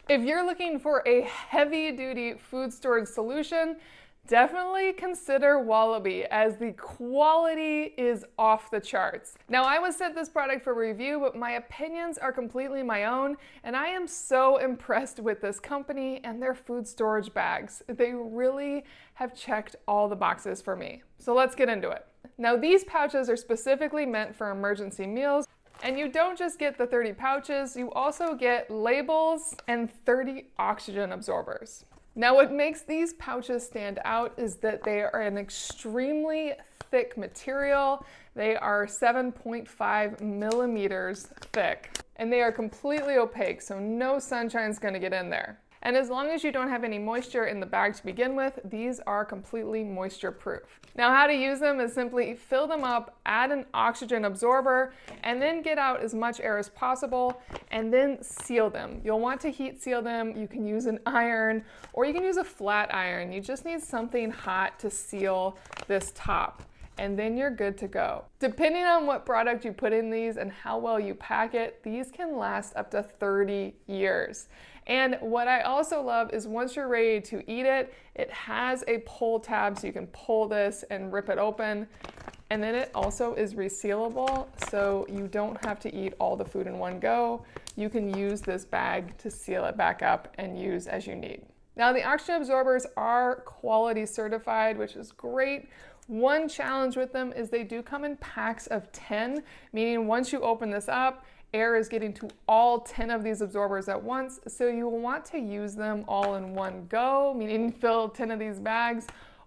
If you're looking for a heavy-duty food storage solution, definitely consider Wallaby, as the quality is off the charts. Now, I was sent this product for review, but my opinions are completely my own, and I am so impressed with this company and their food storage bags. They really have checked all the boxes for me. So let's get into it. Now, these pouches are specifically meant for emergency meals. And you don't just get the 30 pouches, you also get labels and 30 oxygen absorbers. Now, what makes these pouches stand out is that they are an extremely thick material. They are 7.5 millimeters thick, and they are completely opaque, so no sunshine is going to get in there. And as long as you don't have any moisture in the bag to begin with, these are completely moisture proof. Now, how to use them is simply fill them up, add an oxygen absorber, and then get out as much air as possible, and then seal them. You'll want to heat seal them. You can use an iron, or you can use a flat iron. You just need something hot to seal this top, and then you're good to go. Depending on what product you put in these and how well you pack it, these can last up to 30 years. And what I also love is once you're ready to eat it, it has a pull tab so you can pull this and rip it open. And then it also is resealable, so you don't have to eat all the food in one go. You can use this bag to seal it back up and use as you need. Now, the oxygen absorbers are quality certified, which is great. One challenge with them is they do come in packs of 10, meaning once you open this up, air is getting to all 10 of these absorbers at once, so you will want to use them all in one go, meaning fill 10 of these bags,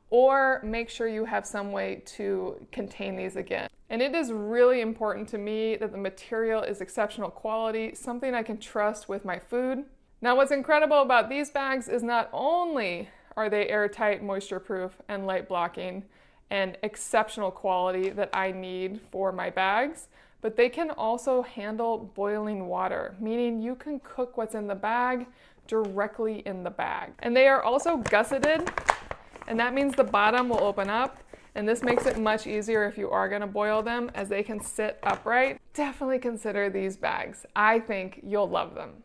or make sure you have some way to contain these again. And it is really important to me that the material is exceptional quality, something I can trust with my food. Now, what's incredible about these bags is not only are they airtight, moisture-proof, and light blocking, and exceptional quality that I need for my bags, but they can also handle boiling water, meaning you can cook what's in the bag directly in the bag. And they are also gusseted, and that means the bottom will open up, and this makes it much easier if you are gonna boil them, as they can sit upright. Definitely consider these bags. I think you'll love them.